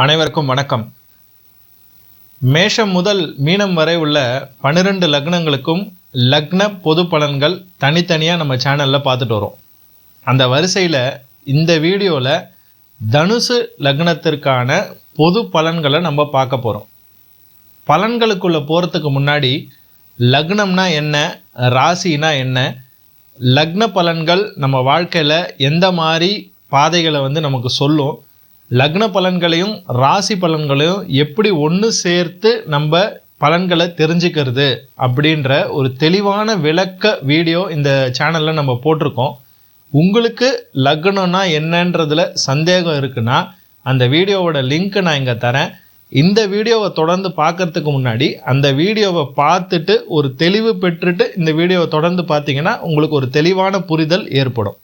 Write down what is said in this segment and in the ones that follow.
அனைவருக்கும் வணக்கம். மேஷம் முதல் மீனம் வரை உள்ள 12 லக்னங்களுக்கும் லக்ன பொது பலன்கள் தனித்தனியாக நம்ம சேனலில் பார்த்துட்டு வரோம். அந்த வரிசையில் இந்த வீடியோவில் தனுசு லக்னத்திற்கான பொது பலன்களை நம்ம பார்க்க போகிறோம். பலன்களுக்குள்ளே போகிறதுக்கு முன்னாடி லக்னம்னா என்ன, ராசினா என்ன, லக்ன பலன்கள் நம்ம வாழ்க்கையில் எந்த மாதிரி பாதைகளை நமக்கு சொல்லும், லக்ன பலன்களையும் ராசி பலன்களையும் எப்படி ஒன்று சேர்த்து நம்ம பலன்களை தெரிஞ்சுக்கிறது அப்படின்ற ஒரு தெளிவான விளக்க வீடியோ இந்த சேனலில் நம்ம போட்டிருக்கோம். உங்களுக்கு லக்னம்னா என்னன்றதுல சந்தேகம் இருக்குன்னா அந்த வீடியோவோட லிங்க் நான் இங்கே தரேன். இந்த வீடியோவை தொடர்ந்து பார்க்கறதுக்கு முன்னாடி அந்த வீடியோவை பார்த்துட்டு ஒரு தெளிவு பெற்றுட்டு இந்த வீடியோவை தொடர்ந்து பார்த்தீங்கன்னா உங்களுக்கு ஒரு தெளிவான புரிதல் ஏற்படும்.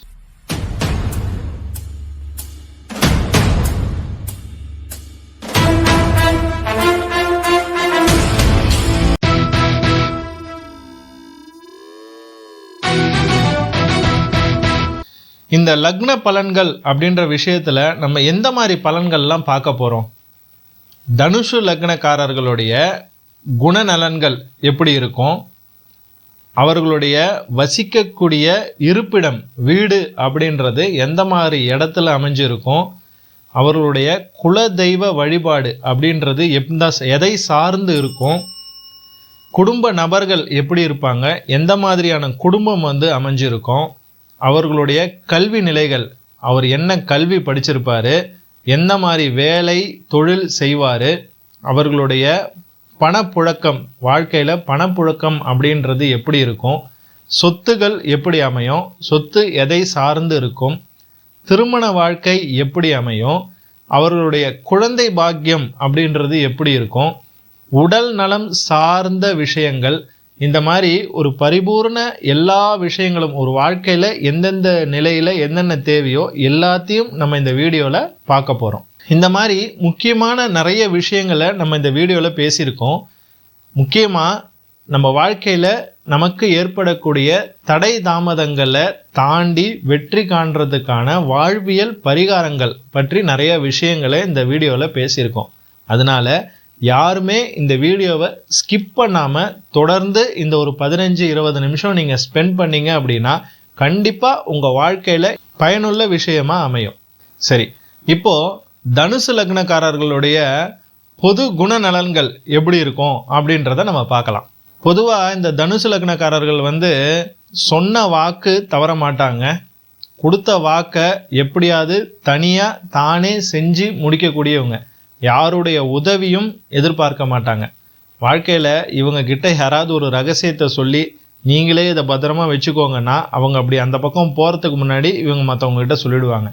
இந்த லக்ன பலன்கள் அப்படின்ற விஷயத்தில் நம்ம எந்த மாதிரி பலன்கள்லாம் பார்க்க போகிறோம்? தனுஷு லக்னக்காரர்களுடைய குணநலன்கள் எப்படி இருக்கும், அவர்களுடைய வசிக்கக்கூடிய இருப்பிடம் வீடு அப்படின்றது எந்த மாதிரி இடத்துல அமைஞ்சிருக்கும், அவர்களுடைய குலதெய்வ வழிபாடு அப்படின்றது எதை சார்ந்து இருக்கும், குடும்ப நபர்கள் எப்படி இருப்பாங்க, எந்த மாதிரியான குடும்பம் அமைஞ்சிருக்கும், அவர்களுடைய கல்வி நிலைகள், அவர் என்ன கல்வி படிச்சிருப்பார், எந்த மாதிரி வேலை தொழில் செய்வார், அவர்களுடைய பணப்புழக்கம், வாழ்க்கையில் பணப்புழக்கம் அப்படின்றது எப்படி இருக்கும், சொத்துகள் எப்படி அமையும், சொத்து எதை சார்ந்து இருக்கும், திருமண வாழ்க்கை எப்படி அமையும், அவர்களுடைய குழந்தை பாக்கியம் அப்படின்றது எப்படி இருக்கும், உடல் நலம் சார்ந்த விஷயங்கள், இந்த மாதிரி ஒரு பரிபூர்ண எல்லா விஷயங்களும் ஒரு வாழ்க்கையில் எந்தெந்த நிலையில் என்னென்ன தேவையோ எல்லாத்தையும் நம்ம இந்த வீடியோவில் பார்க்க போகிறோம். இந்த மாதிரி முக்கியமான நிறைய விஷயங்களை நம்ம இந்த வீடியோவில் பேசியிருக்கோம். முக்கியமாக நம்ம வாழ்க்கையில் நமக்கு ஏற்படக்கூடிய தடை தாமதங்களை தாண்டி வெற்றி காண்றதுக்கான வாழ்வியல் பரிகாரங்கள் பற்றி நிறைய விஷயங்களை இந்த வீடியோவில் பேசியிருக்கோம். அதனால் யாருமே இந்த வீடியோவை ஸ்கிப் பண்ணாமல் தொடர்ந்து இந்த ஒரு 15-20 நிமிஷம் நீங்கள் ஸ்பெண்ட் பண்ணீங்க அப்படின்னா கண்டிப்பாக உங்கள் வாழ்க்கையில் பயனுள்ள விஷயமா அமையும். சரி, இப்போது தனுசு லக்னக்காரர்களுடைய பொது குணநலன்கள் எப்படி இருக்கும் அப்படின்றத நம்ம பார்க்கலாம். பொதுவாக இந்த தனுசு லக்னக்காரர்கள் சொன்ன வாக்கு தவற மாட்டாங்க. கொடுத்த வாக்கை எப்படியாவது தனியாக தானே செஞ்சு முடிக்கக்கூடியவங்க. யாருடைய உதவியும் எதிர்பார்க்க மாட்டாங்க. வாழ்க்கையில் இவங்க கிட்ட யாராவது ஒரு ரகசியத்தை சொல்லி நீங்களே இதை பத்திரமா வச்சுக்கோங்கன்னா அவங்க அப்படி அந்த பக்கம் போகிறதுக்கு முன்னாடி இவங்க மற்றவங்ககிட்ட சொல்லிடுவாங்க.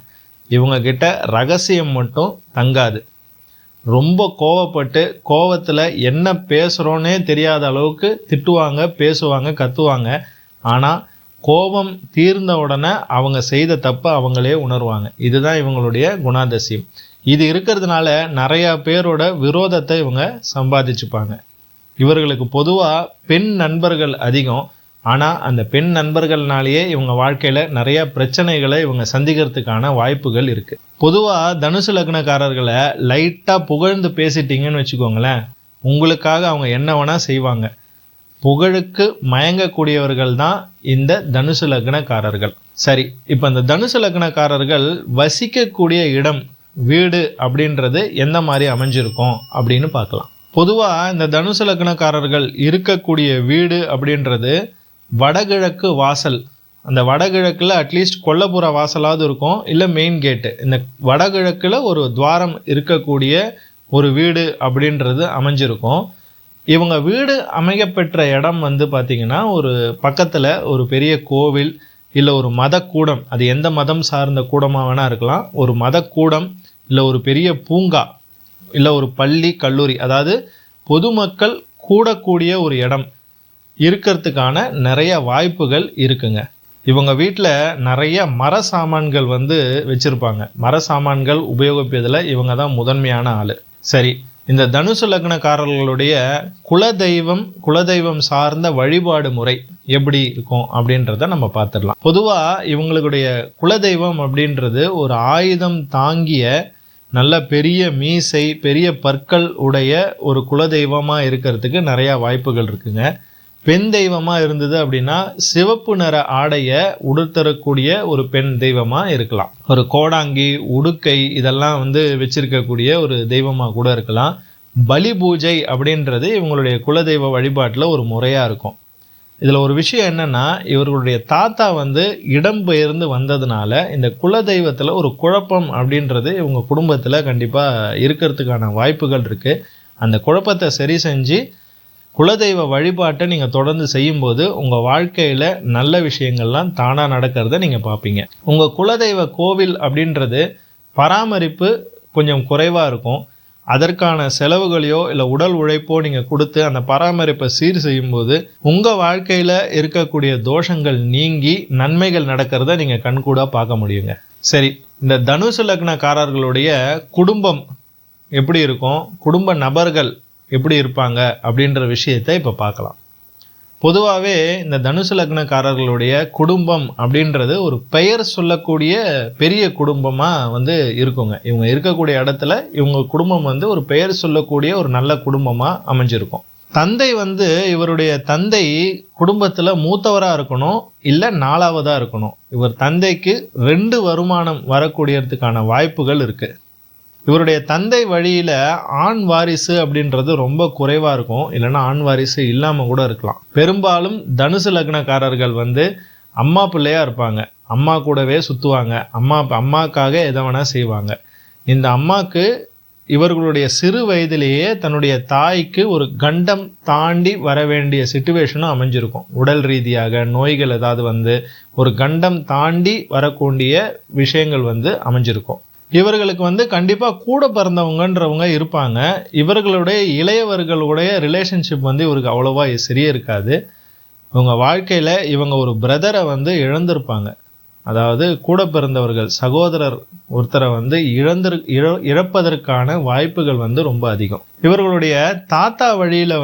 இவங்க கிட்ட ரகசியம் மட்டும் தங்காது. ரொம்ப கோவப்பட்டு கோவத்தில் என்ன பேசுகிறோன்னே தெரியாத அளவுக்கு திட்டுவாங்க, பேசுவாங்க, கத்துவாங்க. ஆனால் கோபம் தீர்ந்த உடனே அவங்க செய்த தப்பை அவங்களே உணர்வாங்க. இதுதான் இவங்களுடைய குணாதிசயம். இது இருக்கிறதுனால நிறையா பேரோட விரோதத்தை இவங்க சம்பாதிச்சுப்பாங்க. இவர்களுக்கு பொதுவாக பெண் நண்பர்கள் அதிகம். ஆனால் அந்த பெண் நண்பர்கள்னாலேயே இவங்க வாழ்க்கையில் நிறைய பிரச்சனைகளை இவங்க சந்திக்கிறதுக்கான வாய்ப்புகள் இருக்குது. பொதுவாக தனுசு லக்னக்காரர்களை லைட்டாக புகழ்ந்து பேசிட்டீங்கன்னு வச்சுக்கோங்களேன், உங்களுக்காக அவங்க என்ன வேணால் செய்வாங்க. புகழுக்கு மயங்கக்கூடியவர்கள் தான் இந்த தனுசு லக்னக்காரர்கள். சரி, இப்போ இந்த தனுசு லக்னக்காரர்கள் வசிக்கக்கூடிய இடம் வீடு அப்படின்றது எந்த மாதிரி அமைஞ்சிருக்கும் அப்படின்னு பார்க்கலாம். பொதுவாக இந்த தனுசு லக்னக்காரர்கள் இருக்கக்கூடிய வீடு அப்படின்றது வடகிழக்கு வாசல். அந்த வடகிழக்கில் அட்லீஸ்ட் கொல்லப்புற வாசலாவது இருக்கும், இல்லை மெயின் கேட்டு. இந்த வடகிழக்கில் ஒரு துவாரம் இருக்கக்கூடிய ஒரு வீடு அப்படின்றது அமைஞ்சிருக்கும். இவங்க வீடு அமையப்பெற்ற இடம் பார்த்திங்கன்னா ஒரு பக்கத்தில் ஒரு பெரிய கோவில் இல்லை ஒரு மதக்கூடம், அது எந்த மதம் சார்ந்த கூடமாக வேணால் இருக்கலாம், ஒரு மதக்கூடம் இல்லை ஒரு பெரிய பூங்கா இல்லை ஒரு பள்ளி கல்லூரி, அதாவது பொதுமக்கள் கூடக்கூடிய ஒரு இடம் இருக்கிறதுக்கான நிறைய வாய்ப்புகள் இருக்குங்க. இவங்க வீட்டில் நிறைய மர சாமான்கள் வச்சுருப்பாங்க. மர சாமான்கள் உபயோகிப்பதில் இவங்க தான் முதன்மையான ஆள். சரி, இந்த தனுசு லக்னக்காரர்களுடைய குலதெய்வம் சார்ந்த வழிபாடு முறை எப்படி இருக்கும் அப்படின்றத நம்ம பார்த்துடலாம். பொதுவாக இவங்களுடைய குலதெய்வம் அப்படின்றது ஒரு ஆயுதம் தாங்கிய நல்ல பெரிய மீசை, பெரிய பற்கள் உடைய ஒரு குலதெய்வமாக இருக்கிறதுக்கு நிறையா வாய்ப்புகள் இருக்குங்க. பெண் தெய்வமாக இருந்தது அப்படின்னா சிவப்பு நிற ஆடையை உடுத்தரக்கூடிய ஒரு பெண் தெய்வமாக இருக்கலாம். ஒரு கோடாங்கி, உடுக்கை இதெல்லாம் வச்சிருக்கக்கூடிய ஒரு தெய்வமாக கூட இருக்கலாம். பலி பூஜை அப்படின்றது இவங்களுடைய குலதெய்வ வழிபாட்டில் ஒரு முறையாக இருக்கும். இதில் ஒரு விஷயம் என்னென்னா, இவர்களுடைய தாத்தா இடம்பெயர்ந்து வந்ததுனால இந்த குலதெய்வத்தில் ஒரு குழப்பம் அப்படின்றது இவங்க குடும்பத்தில் கண்டிப்பாக இருக்கிறதுக்கான வாய்ப்புகள் இருக்குது. அந்த குழப்பத்தை சரி செஞ்சு குலதெய்வ வழிபாட்டை நீங்கள் தொடர்ந்து செய்யும்போது உங்கள் வாழ்க்கையில் நல்ல விஷயங்கள்லாம் தானாக நடக்கிறத நீங்கள் பார்ப்பீங்க. உங்கள் குலதெய்வ கோவில் அப்படின்றது பராமரிப்பு கொஞ்சம் குறைவாக இருக்கும். அதற்கான செலவுகளையோ இல்லை உடல் உழைப்போ நீங்கள் கொடுத்து அந்த பராமரிப்பை சீர் செய்யும்போது உங்கள் வாழ்க்கையில் இருக்கக்கூடிய தோஷங்கள் நீங்கி நன்மைகள் நடக்கிறத நீங்கள் கண்கூடாக பார்க்க முடியுங்க. சரி, இந்த தனுசு லக்னக்காரர்களுடைய குடும்பம் எப்படி இருக்கும், குடும்ப நபர்கள் எப்படி இருப்பாங்க அப்படின்ற விஷயத்தை இப்போ பார்க்கலாம். பொதுவாகவே இந்த தனுசு லக்னக்காரர்களுடைய குடும்பம் அப்படின்றது ஒரு பெயர் சொல்லக்கூடிய பெரிய குடும்பமாக இருக்குங்க. இவங்க இருக்கக்கூடிய இடத்துல இவங்க குடும்பம் ஒரு பெயர் சொல்லக்கூடிய ஒரு நல்ல குடும்பமாக அமைஞ்சிருக்கும். தந்தை இவருடைய தந்தை குடும்பத்தில் மூத்தவராக இருக்கணும், இல்லை 4வதாக இருக்கணும். இவர் தந்தைக்கு 2 வருமானம் வரக்கூடியதுக்கான வாய்ப்புகள் இருக்குது. இவருடைய தந்தை வழியில் ஆண் வாரிசு அப்படின்றது ரொம்ப குறைவாக இருக்கும், இல்லைன்னா ஆண் வாரிசு இல்லாமல் கூட இருக்கலாம். பெரும்பாலும் தனுசு லக்னக்காரர்கள் அம்மா பிள்ளையாக இருப்பாங்க. அம்மா கூடவே சுற்றுவாங்க. அம்மாக்காக எதை வேணால் செய்வாங்க. இந்த அம்மாவுக்கு இவர்களுடைய சிறு வயதிலேயே தன்னுடைய தாய்க்கு ஒரு கண்டம் தாண்டி வர வேண்டிய சிச்சுவேஷனும் அமைஞ்சிருக்கும். உடல் ரீதியாக நோய்கள் ஏதாவது ஒரு கண்டம் தாண்டி வரக்கூடிய விஷயங்கள் அமைஞ்சிருக்கும். இவர்களுக்கு கண்டிப்பாக கூட பிறந்தவங்கன்றவங்க இருப்பாங்க. இவர்களுடைய இளையவர்களுடைய ரிலேஷன்ஷிப் இவருக்கு அவ்வளோவா சரியே இருக்காது. இவங்க வாழ்க்கையில் இவங்க ஒரு பிரதரை இழந்திருப்பாங்க. அதாவது கூட பிறந்தவர்கள் சகோதரர் ஒருத்தரை இழப்பதற்கான வாய்ப்புகள் ரொம்ப அதிகம். இவர்களுடைய தாத்தா வழியில்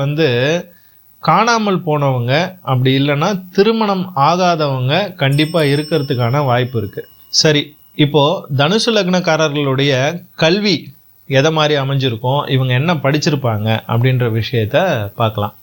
காணாமல் போனவங்க, அப்படி இல்லைன்னா திருமணம் ஆகாதவங்க கண்டிப்பாக இருக்கிறதுக்கான வாய்ப்பு இருக்குது. சரி, இப்போது தனுசு லக்னக்காரர்களுடைய கல்வி எதை மாதிரி அமைஞ்சிருக்கும், இவங்க என்ன படிச்சிருப்பாங்க அப்படின்ற விஷயத்த பார்க்கலாம்.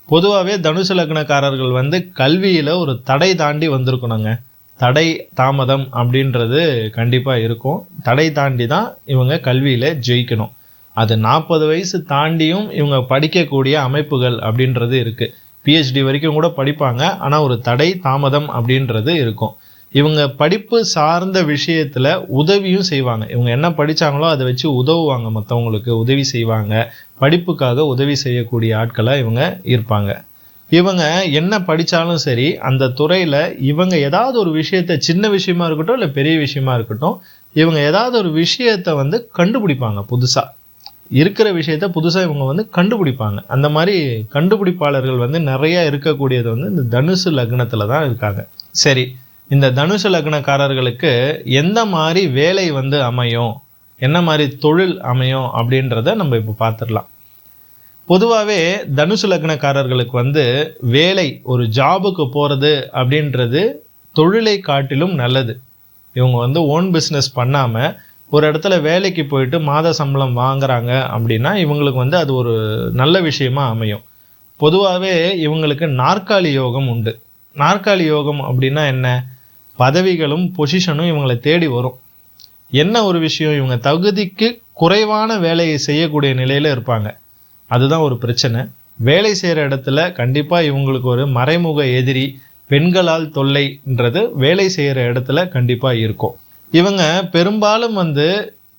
பொதுவாகவே தனுசு லக்னக்காரர்கள் கல்வியில் ஒரு தடை தாண்டி வந்திருக்கணுங்க. தடை தாமதம் அப்படின்றது கண்டிப்பாக இருக்கும். தடை தாண்டி தான் இவங்க கல்வியில் ஜெயிக்கணும். அது 40 வயசு தாண்டியும் இவங்க படிக்கக்கூடிய அமைப்புகள் அப்படின்றது இருக்குது. PhD வரைக்கும் கூட படிப்பாங்க. ஆனால் ஒரு தடை தாமதம் அப்படின்றது இருக்கும். இவங்க படிப்பு சார்ந்த விஷயத்தில் உதவியும் செய்வாங்க. இவங்க என்ன படித்தாங்களோ அதை வச்சு உதவுவாங்க, மற்றவங்களுக்கு உதவி செய்வாங்க. படிப்புக்காக உதவி செய்யக்கூடிய ஆட்களாக இவங்க இருப்பாங்க. இவங்க என்ன படித்தாலும் சரி, அந்த துறையில் இவங்க ஏதாவது ஒரு விஷயத்தை, சின்ன விஷயமா இருக்கட்டும் இல்லை பெரிய விஷயமா இருக்கட்டும், இவங்க ஏதாவது ஒரு விஷயத்தை கண்டுபிடிப்பாங்க. புதுசாக இருக்கிற விஷயத்த புதுசாக இவங்க கண்டுபிடிப்பாங்க. அந்த மாதிரி கண்டுபிடிப்பாளர்கள் நிறைய இருக்கக்கூடியது இந்த தனுசு லக்னத்தில் தான் இருக்காங்க. சரி, இந்த தனுசு லக்னக்காரர்களுக்கு எந்த மாதிரி வேலை அமையும், என்ன மாதிரி தொழில் அமையும் அப்படின்றத நம்ம இப்போ பார்த்துடலாம். பொதுவாகவே தனுசு லக்னக்காரர்களுக்கு வேலை, ஒரு ஜாபுக்கு போகிறது அப்படின்றது தொழிலை காட்டிலும் நல்லது. இவங்க ஓன் பிஸ்னஸ் பண்ணாமல் ஒரு இடத்துல வேலைக்கு போயிட்டு மாத சம்பளம் வாங்குறாங்க அப்படின்னா இவங்களுக்கு அது ஒரு நல்ல விஷயமா அமையும். பொதுவாகவே இவங்களுக்கு நாற்காலி யோகம் உண்டு. நாற்காலி யோகம் அப்படின்னா என்ன, பதவிகளும் பொசிஷனும் இவங்களை தேடி வரும். என்ன ஒரு விஷயம், இவங்க தகுதிக்கு குறைவான வேலையை செய்யக்கூடிய நிலையில் இருப்பாங்க. அதுதான் ஒரு பிரச்சனை. வேலை செய்கிற இடத்துல கண்டிப்பாக இவங்களுக்கு ஒரு மறைமுக எதிரி, பெண்களால் தொல்லைன்றது வேலை செய்கிற இடத்துல கண்டிப்பாக இருக்கும். இவங்க பெரும்பாலும்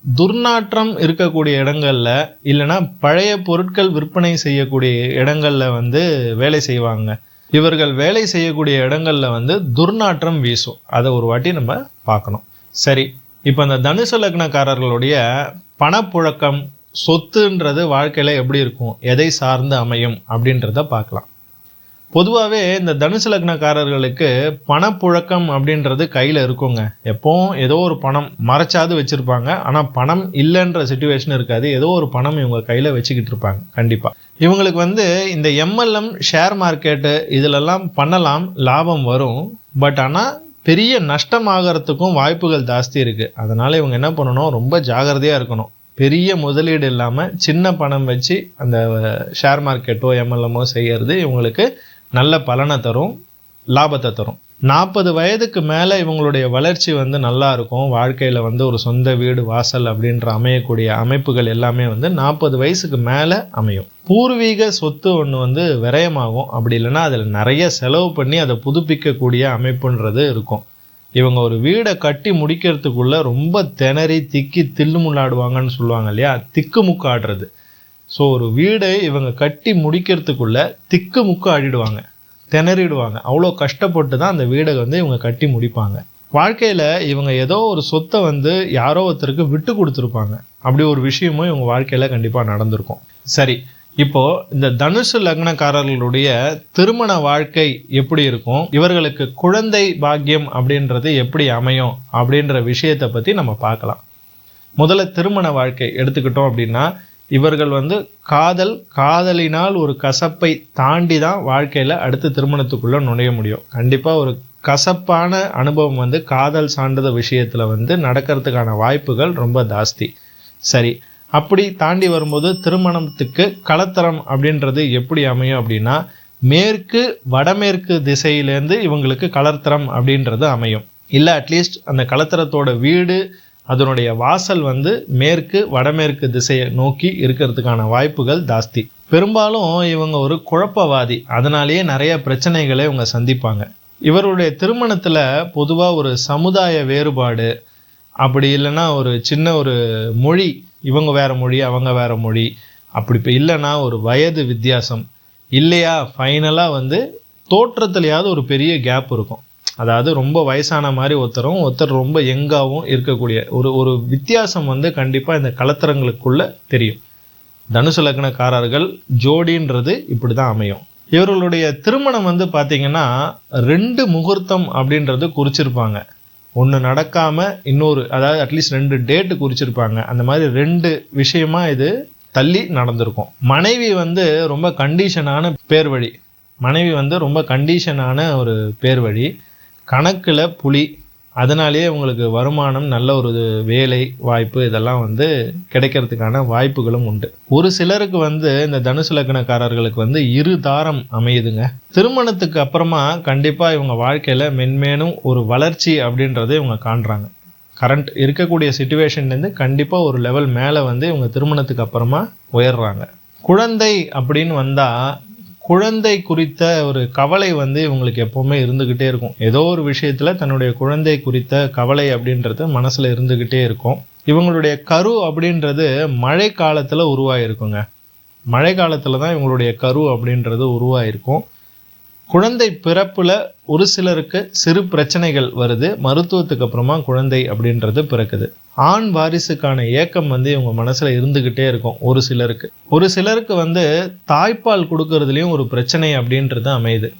துர்நாற்றம் இருக்கக்கூடிய இடங்கள்ல, இல்லைன்னா பழைய பொருட்கள் விற்பனை செய்யக்கூடிய இடங்கள்ல வேலை செய்வாங்க. இவர்கள் வேலை செய்யக்கூடிய இடங்கள்ல துர்நாற்றம் வீசும். அதை ஒரு வாட்டி நம்ம பார்க்கணும். சரி, இப்போ இந்த தனுசு லக்னக்காரர்களுடைய பணப்புழக்கம், சொத்துன்றது வாழ்க்கையில் எப்படி இருக்கும், எதை சார்ந்து அமையும் அப்படின்றத பார்க்கலாம். பொதுவாகவே இந்த தனுசு லக்னக்காரர்களுக்கு பணப்புழக்கம் அப்படின்றது கையில் இருக்குங்க. எப்போவும் ஏதோ ஒரு பணம் மறைச்சாது வச்சுருப்பாங்க. ஆனால் பணம் இல்லைன்ற சிச்சுவேஷன் இருக்காது. ஏதோ ஒரு பணம் இவங்க கையில் வச்சுக்கிட்டு இருப்பாங்க. கண்டிப்பாக இவங்களுக்கு இந்த MLM ஷேர் மார்க்கெட்டு இதிலெல்லாம் பண்ணலாம், லாபம் வரும். பட் ஆனால் பெரிய நஷ்டமாகறதுக்கும் வாய்ப்புகள் ஜாஸ்தி இருக்குது. அதனால் இவங்க என்ன பண்ணணும், ரொம்ப ஜாகிரதையாக இருக்கணும். பெரிய முதலீடு இல்லாமல் சின்ன பணம் வச்சு அந்த ஷேர் மார்க்கெட்டோ எம்எல்எம்மோ செய்கிறது இவங்களுக்கு நல்ல பலனை தரும், லாபத்தை தரும். 40 வயதுக்கு மேலே இவங்களுடைய வளர்ச்சி நல்லா இருக்கும். வாழ்க்கையில் ஒரு சொந்த வீடு வாசல் அப்படின்ற அமையக்கூடிய அமைப்புகள் எல்லாமே 40 வயசுக்கு மேலே அமையும். பூர்வீக சொத்து ஒன்று விரயமாகும். அப்படி இல்லைன்னா அதில் நிறைய செலவு பண்ணி அதை புதுப்பிக்கக்கூடிய அமைப்புன்றது இருக்கும். இவங்க ஒரு வீடை கட்டி முடிக்கிறதுக்குள்ள ரொம்ப திணறி திக்கி தில்லுமுள்ளாடுவாங்கன்னு சொல்லுவாங்க இல்லையா, திக்குமுக்கு ஆடுறது. ஸோ ஒரு வீடை இவங்க கட்டி முடிக்கிறதுக்குள்ள திக்குமுக்கு ஆடிடுவாங்க, திணறிடுவாங்க. அவ்வளோ கஷ்டப்பட்டு தான் அந்த வீடை இவங்க கட்டி முடிப்பாங்க. வாழ்க்கையில் இவங்க ஏதோ ஒரு சொத்தை யாரோ ஒருத்தருக்கு விட்டு கொடுத்துருப்பாங்க. அப்படி ஒரு விஷயமும் இவங்க வாழ்க்கையில் கண்டிப்பாக நடந்திருக்கும். சரி, இப்போது இந்த தனுசு லக்னக்காரர்களுடைய திருமண வாழ்க்கை எப்படி இருக்கும், இவர்களுக்கு குழந்தை பாக்கியம் அப்படின்றது எப்படி அமையும் அப்படின்ற விஷயத்தை பற்றி நம்ம பார்க்கலாம். முதல்ல திருமண வாழ்க்கை எடுத்துக்கிட்டோம் அப்படின்னா, இவர்கள் காதலினால் ஒரு கசப்பை தாண்டி தான் வாழ்க்கையில் அடுத்த திருமணத்துக்குள்ளே நுழைய முடியும். கண்டிப்பாக ஒரு கசப்பான அனுபவம் காதல் சார்ந்த விஷயத்தில் நடக்கிறதுக்கான வாய்ப்புகள் ரொம்ப ஜாஸ்தி. சரி, அப்படி தாண்டி வரும்போது திருமணத்துக்கு கலத்தரம் அப்படின்றது எப்படி அமையும் அப்படின்னா, மேற்கு வடமேற்கு திசையிலேருந்து இவங்களுக்கு கலத்தரம் அப்படின்றது அமையும். இல்லை அட்லீஸ்ட் அந்த கலத்தரத்தோட வீடு அதனுடைய வாசல் மேற்கு வடமேற்கு திசையை நோக்கி இருக்கிறதுக்கான வாய்ப்புகள் ஜாஸ்தி. பெரும்பாலும் இவங்க ஒரு குழப்பவாதி, அதனாலேயே நிறைய பிரச்சனைகளை இவங்க சந்திப்பாங்க. இவருடைய திருமணத்தில் பொதுவாக ஒரு சமுதாய வேறுபாடு, அப்படி இல்லைன்னா ஒரு சின்ன ஒரு மொழி, இவங்க வேறு மொழி அவங்க வேறு மொழி, அப்படி இப்போ இல்லைன்னா ஒரு வயது வித்தியாசம் இல்லையா, ஃபைனலாக தோற்றத்துலையாவது ஒரு பெரிய கேப் இருக்கும். அதாவது ரொம்ப வயசான மாதிரி ஒருத்தர் ரொம்ப யங்காகவும் இருக்கக்கூடிய ஒரு வித்தியாசம் கண்டிப்பாக இந்த கலத்தரங்களுக்குள்ளே தெரியும். தனுசு லக்னக்காரர்கள் ஜோடின்றது இப்படி தான் அமையும். இவர்களுடைய திருமணம் பார்த்திங்கன்னா 2 முகூர்த்தம் அப்படின்றது குறிச்சிருப்பாங்க. ஒன்று நடக்காமல் இன்னொரு, அதாவது அட்லீஸ்ட் 2 டேட்டு குறிச்சிருப்பாங்க. அந்த மாதிரி 2 விஷயமா இது தள்ளி நடந்திருக்கும். மனைவி ரொம்ப கண்டிஷனான பேர் வழி, ரொம்ப கண்டிஷனான ஒரு பேர் வழி, கணக்கில் புலி. அதனாலேயே உங்களுக்கு வருமானம், நல்ல ஒரு வேலை வாய்ப்பு இதெல்லாம் கிடைக்கிறதுக்கான வாய்ப்புகளும் உண்டு. ஒரு சிலருக்கு இந்த தனுசு லக்னக்காரர்களுக்கு 2 தாரம் அமையுதுங்க. திருமணத்துக்கு அப்புறமா கண்டிப்பாக இவங்க வாழ்க்கையில் மென்மேனும் ஒரு வளர்ச்சி அப்படின்றத இவங்க காண்றாங்க. கரண்ட் இருக்கக்கூடிய சிச்சுவேஷன்லேருந்து கண்டிப்பாக ஒரு லெவல் மேலே இவங்க திருமணத்துக்கு அப்புறமா உயர்றாங்க. குழந்தை அப்படின்னு வந்தால் குழந்தை குறித்த ஒரு கவலை இவங்களுக்கு எப்போவுமே இருந்துக்கிட்டே இருக்கும். ஏதோ ஒரு விஷயத்தில் தன்னுடைய குழந்தை குறித்த கவலை அப்படின்றது மனசில் இருந்துக்கிட்டே இருக்கும். இவங்களுடைய கரு அப்படின்றது மழை காலத்தில் உருவாகிருக்குங்க. மழை காலத்தில் தான் இவங்களுடைய கரு அப்படின்றது உருவாகிருக்கும். குழந்தை பிறப்பில் ஒரு சிலருக்கு சிறு பிரச்சனைகள் வருது, மருத்துவத்துக்கு அப்புறமா குழந்தை அப்படின்றது பிறக்குது. ஆண் வாரிசுக்கான ஏக்கம் இவங்க மனசில் இருந்துக்கிட்டே இருக்கும். ஒரு சிலருக்கு தாய்ப்பால் கொடுக்கறதுலையும் ஒரு பிரச்சனை அப்படின்றது அமையுது.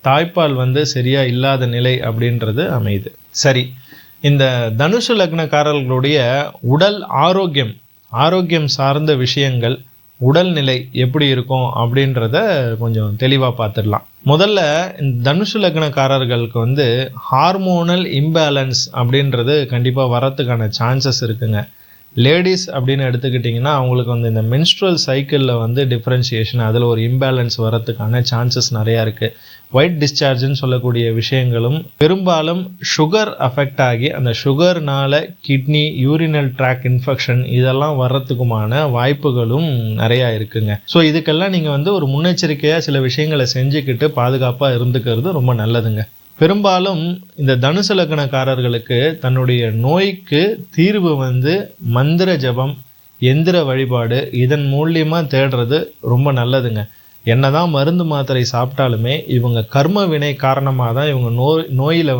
தாய்ப்பால் சரியாக இல்லாத நிலை அப்படின்றது அமையுது. சரி, இந்த தனுசு லக்னக்காரர்களுடைய உடல் ஆரோக்கியம் சார்ந்த விஷயங்கள், உடல்நிலை எப்படி இருக்கும் அப்படின்றத கொஞ்சம் தெளிவாக பார்த்துடலாம். முதல்ல இந்த தனுசு லக்னக்காரர்களுக்கு ஹார்மோனல் இம்பேலன்ஸ் அப்படின்றது கண்டிப்பாக வரத்துக்கான சான்சஸ் இருக்குங்க. லேடிஸ் அப்படின்னு எடுத்துக்கிட்டிங்கன்னா அவங்களுக்கு இந்த மென்ஸ்ட்ரல் சைக்கிளில் டிஃப்ரென்ஷியேஷன், அதில் ஒரு இம்பேலன்ஸ் வரத்துக்கான சான்சஸ் நிறையா இருக்குது. ஒயிட் டிஸ்சார்ஜ்னு சொல்லக்கூடிய விஷயங்களும் பெரும்பாலும் சுகர் அஃபெக்ட் ஆகி அந்த சுகர்னால கிட்னி, யூரினல் ட்ராக் இன்ஃபெக்ஷன் இதெல்லாம் வர்றதுக்குமான வாய்ப்புகளும் நிறையா இருக்குங்க. ஸோ இதுக்கெல்லாம் நீங்கள் ஒரு முன்னெச்சரிக்கையாக சில விஷயங்களை செஞ்சுக்கிட்டு பாதுகாப்பாக இருந்துக்கிறது ரொம்ப நல்லதுங்க. பெரும்பாலும் இந்த தனுசு லக்னக்காரர்களுக்கு தன்னுடைய நோய்க்கு தீர்வு மந்திர ஜபம், எந்திர வழிபாடு இதன் மூலியமாக தேடுறது ரொம்ப நல்லதுங்க. என்னதான் மருந்து மாத்திரை சாப்பிட்டாலுமே இவங்க கர்ம வினை காரணமாக தான் இவங்க நோயில்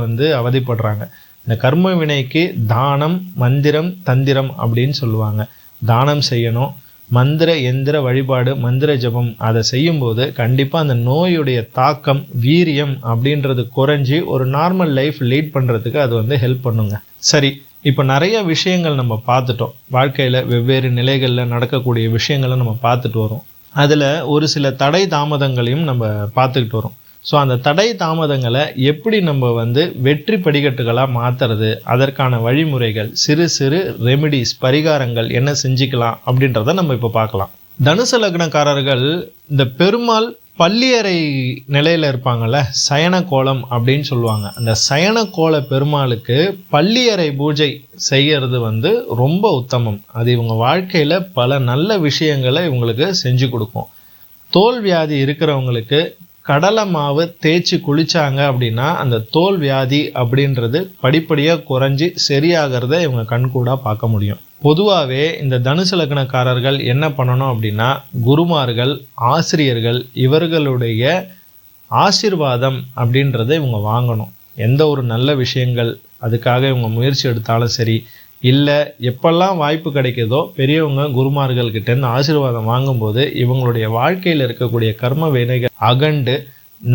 அவதிப்படுறாங்க. இந்த கர்ம வினைக்கு தானம், மந்திரம், தந்திரம் அப்படின்னு சொல்லுவாங்க. தானம் செய்யணும், மந்திர எந்திர வழிபாடு, மந்திர ஜபம் அதை செய்யும்போது கண்டிப்பாக அந்த நோயுடைய தாக்கம், வீரியம் அப்படின்றது குறைஞ்சி ஒரு நார்மல் லைஃப் லீட் பண்ணுறதுக்கு அது ஹெல்ப் பண்ணுங்க. சரி, இப்போ நிறைய விஷயங்கள் நம்ம பார்த்துட்டோம். வாழ்க்கையில் வெவ்வேறு நிலைகளில் நடக்கக்கூடிய விஷயங்களை நம்ம பார்த்துட்டு வரோம். அதில் ஒரு சில தடை தாமதங்களையும் நம்ம பார்த்துக்கிட்டு வரோம். ஸோ அந்த தடை தாமதங்களை எப்படி நம்ம வந்து வெற்றி படிக்கட்டுகளாக மாற்றுறது, அதற்கான வழிமுறைகள், சிறு சிறு ரெமிடிஸ், பரிகாரங்கள் என்ன செஞ்சுக்கலாம் அப்படின்றத நம்ம இப்போ பார்க்கலாம். தனுசு லக்னக்காரர்கள் இந்த பெருமாள் பள்ளியறை நிலையில் இருப்பாங்கள்ல, சயன கோலம் அப்படின்னு சொல்லுவாங்க. அந்த சயன கோல பெருமாளுக்கு பள்ளியறை பூஜை செய்கிறது வந்து ரொம்ப உத்தமம். அது இவங்க வாழ்க்கையில் பல நல்ல விஷயங்களை இவங்களுக்கு செஞ்சு கொடுக்கும். தோல் வியாதி இருக்கிறவங்களுக்கு கடலை மாவு தேய்ச்சி குளிச்சாங்க அப்படின்னா அந்த தோல் வியாதி அப்படின்றது படிப்படியாக குறைஞ்சி சரியாகிறத இவங்க கண்கூடாக பார்க்க முடியும். பொதுவாகவே இந்த தனுசு லக்னக்காரர்கள் என்ன பண்ணணும் அப்படின்னா, குருமார்கள், ஆசிரியர்கள் இவர்களுடைய ஆசீர்வாதம் அப்படின்றத இவங்க வாங்கணும். எந்த ஒரு நல்ல விஷயங்கள் அதுக்காக இவங்க முயற்சி எடுத்தாலும் சரி, இல்லை எப்பெல்லாம் வாய்ப்பு கிடைக்குதோ பெரியவங்க குருமார்கள் கிட்டேருந்து ஆசீர்வாதம் வாங்கும்போது இவங்களுடைய வாழ்க்கையில் இருக்கக்கூடிய கர்ம வினைகள் அகண்டு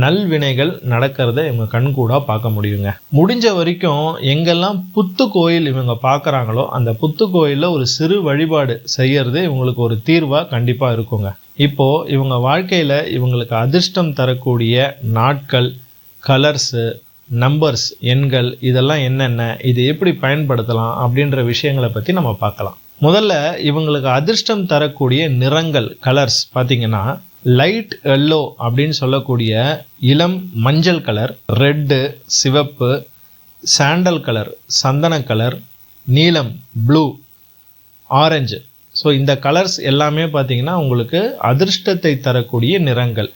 நல்வினைகள் நடக்கிறத இவங்க கண்கூடாக பார்க்க முடியுங்க. முடிஞ்ச வரைக்கும் எங்கெல்லாம் புத்து கோயில் இவங்க பார்க்குறாங்களோ அந்த புத்து கோயிலில் ஒரு சிறு வழிபாடு செய்யறது இவங்களுக்கு ஒரு தீர்வாக கண்டிப்பாக இருக்குங்க. இப்போது இவங்க வாழ்க்கையில் இவங்களுக்கு அதிர்ஷ்டம் தரக்கூடிய நாட்கள், கலர்ஸு, நம்பர்ஸ், எண்கள் இதெல்லாம் என்னென்ன, இது எப்படி பயன்படுத்தலாம் அப்படின்ற விஷயங்களை பற்றி நம்ம பார்க்கலாம். முதல்ல இவங்களுக்கு அதிர்ஷ்டம் தரக்கூடிய நிறங்கள், கலர்ஸ் பார்த்திங்கன்னா லைட் எல்லோ அப்படின்னு சொல்லக்கூடிய இளம் மஞ்சள் கலர், ரெட்டு, சிவப்பு, சாண்டல் கலர், சந்தன கலர், நீலம், ப்ளூ, ஆரஞ்சு. ஸோ இந்த கலர்ஸ் எல்லாமே பார்த்திங்கன்னா உங்களுக்கு அதிர்ஷ்டத்தை தரக்கூடிய நிறங்கள்.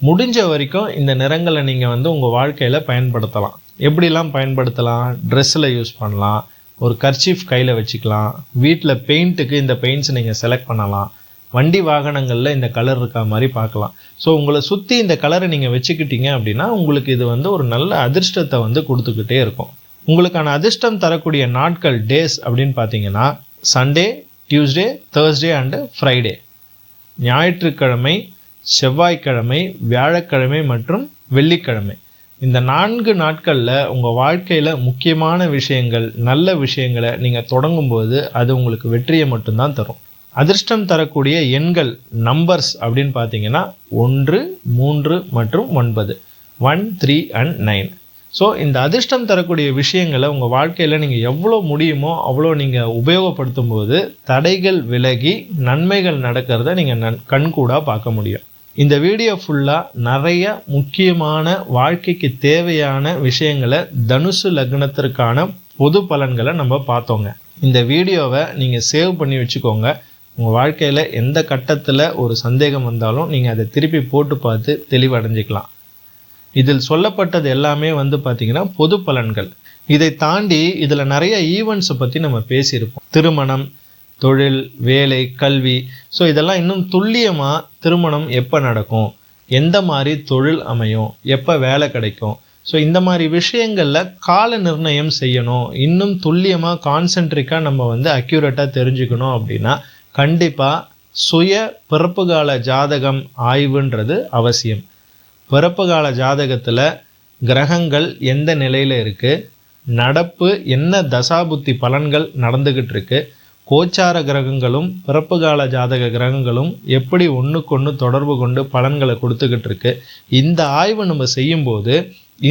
முடிஞ்ச வரைக்கும் இந்த நிறங்களை நீங்கள் வந்து உங்கள் வாழ்க்கையில் பயன்படுத்தலாம். எப்படிலாம் பயன்படுத்தலாம்? ட்ரெஸ்ஸில் யூஸ் பண்ணலாம், ஒரு கர்ச்சீஃப் கையில் வச்சுக்கலாம், வீட்டில் பெயிண்ட்டுக்கு இந்த பெயிண்ட்ஸ் நீங்கள் செலக்ட் பண்ணலாம், வண்டி வாகனங்களில் இந்த கலர் இருக்கா மாதிரி பார்க்கலாம். ஸோ உங்களை சுற்றி இந்த கலரை நீங்கள் வச்சுக்கிட்டீங்க அப்படின்னா உங்களுக்கு இது வந்து ஒரு நல்ல அதிர்ஷ்டத்தை வந்து கொடுத்துக்கிட்டே இருக்கும். உங்களுக்கான அதிர்ஷ்டம் தரக்கூடிய நாட்கள், டேஸ் அப்படின்னு பார்த்தீங்கன்னா Sunday, Tuesday, Thursday and Friday. ஞாயிற்றுக்கிழமை, செவ்வாய்க்கிழமை, வியாழக்கிழமை மற்றும் வெள்ளிக்கிழமை. இந்த 4 நாட்களில் உங்கள் வாழ்க்கையில் முக்கியமான விஷயங்கள், நல்ல விஷயங்களை நீங்கள் தொடங்கும்போது அது உங்களுக்கு வெற்றியை மட்டும்தான் தரும். அதிர்ஷ்டம் தரக்கூடிய எண்கள், நம்பர்ஸ் அப்படின்னு பார்த்தீங்கன்னா 1, 3 மற்றும் 9, 1, 3 and 9. ஸோ இந்த அதிர்ஷ்டம் தரக்கூடிய விஷயங்களை உங்கள் வாழ்க்கையில் நீங்கள் எவ்வளோ முடியுமோ அவ்வளோ நீங்கள் உபயோகப்படுத்தும் போது தடைகள் விலகி நன்மைகள் நடக்கிறத நீங்கள் கண்கூடாக பார்க்க முடியும். இந்த வீடியோ ஃபுல்லாக நிறைய முக்கியமான வாழ்க்கைக்கு தேவையான விஷயங்களை, தனுசு லக்னத்திற்கான பொது பலன்களை நம்ம பார்த்தோங்க. இந்த வீடியோவை நீங்கள் சேவ் பண்ணி வச்சுக்கோங்க. உங்கள் வாழ்க்கையில் எந்த கட்டத்தில் ஒரு சந்தேகம் வந்தாலும் நீங்கள் அதை திருப்பி போட்டு பார்த்து தெளிவடைஞ்சிக்கலாம். இதில் சொல்லப்பட்டது எல்லாமே வந்து பார்த்திங்கன்னா பொது பலன்கள். இதை தாண்டி இதில் நிறைய ஈவெண்ட்ஸை பற்றி நம்ம பேசியிருப்போம். திருமணம், தொழில், வேலை, கல்வி. ஸோ இதெல்லாம் இன்னும் துல்லியமாக திருமணம் எப்போ நடக்கும், எந்த மாதிரி தொழில் அமையும், எப்போ வேலை கிடைக்கும், ஸோ இந்த மாதிரி விஷயங்களில் கால நிர்ணயம் செய்யணும். இன்னும் துல்லியமாக கான்சென்ட்ரிக்காக நம்ம வந்து அக்யூரேட்டாக தெரிஞ்சுக்கணும் அப்படின்னா கண்டிப்பாக சுய பிறப்பு கால ஜாதகம் ஆய்வுன்றது அவசியம். பிறப்பு கால ஜாதகத்தில் கிரகங்கள் எந்த நிலையில் இருக்குது, நடப்பு என்ன தசாபுத்தி பலன்கள் நடந்துக்கிட்டு இருக்கு, கோச்சார கிரகங்களும் பிறப்பு கால ஜாதக கிரகங்களும் எப்படி ஒன்றுக்கொன்று தொடர்பு கொண்டு பலன்களை கொடுத்துக்கிட்டு இருக்கு. இந்த ஆய்வு நம்ம செய்யும்போது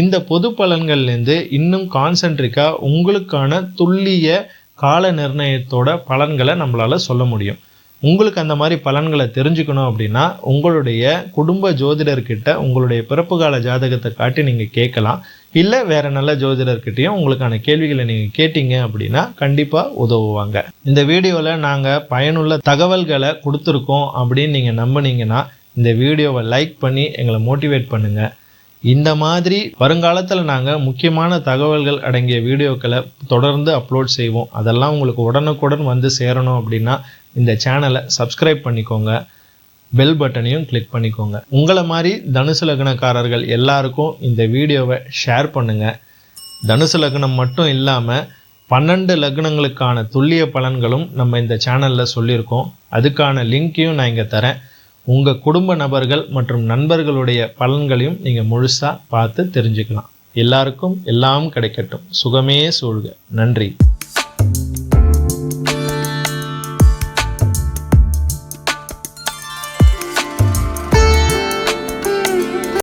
இந்த பொது பலன்கள்லேருந்து இன்னும் கான்சென்ட்ரிக்காக உங்களுக்கான துல்லிய கால நிர்ணயத்தோட பலன்களை நம்மளால் சொல்ல முடியும். உங்களுக்கு அந்த மாதிரி பலன்களை தெரிஞ்சுக்கணும் அப்படின்னா உங்களுடைய குடும்ப ஜோதிடர்கிட்ட உங்களுடைய பிறப்பு கால ஜாதகத்தை காட்டி நீங்கள் கேட்கலாம். இல்லை வேறு நல்ல ஜோதிடர்கிட்டையும் உங்களுக்கான கேள்விகளை நீங்கள் கேட்டீங்க அப்படின்னா கண்டிப்பாக உதவுவாங்க. இந்த வீடியோவில் நாங்கள் பயனுள்ள தகவல்களை கொடுத்துருக்கோம் அப்படின்னு நீங்கள் நம்பினீங்கன்னா இந்த வீடியோவை லைக் பண்ணி எங்களை மோட்டிவேட் பண்ணுங்கள். இந்த மாதிரி வருங்காலத்தில் நாங்கள் முக்கியமான தகவல்கள் அடங்கிய வீடியோக்களை தொடர்ந்து அப்லோட் செய்வோம். அதெல்லாம் உங்களுக்கு உடனுக்குடன் வந்து சேரணும் அப்படின்னா இந்த சேனலை சப்ஸ்கிரைப் பண்ணிக்கோங்க, பெல் பட்டனையும் கிளிக் பண்ணிக்கோங்க. உங்களை மாதிரி தனுசு லக்னக்காரர்கள் எல்லாருக்கும் இந்த வீடியோவை ஷேர் பண்ணுங்கள். தனுசு லக்னம் மட்டும் இல்லாமல் 12 லக்னங்களுக்கான துல்லிய பலன்களும் நம்ம இந்த சேனலில் சொல்லியிருக்கோம். அதுக்கான லிங்க்கையும் நான் இங்கே தரேன். உங்கள் குடும்ப நபர்கள் மற்றும் நண்பர்களுடைய பலன்களையும் நீங்கள் முழுசாக பார்த்து தெரிஞ்சுக்கலாம். எல்லாருக்கும் எல்லாம் கிடைக்கட்டும். சுகமே சூழ்க. நன்றி.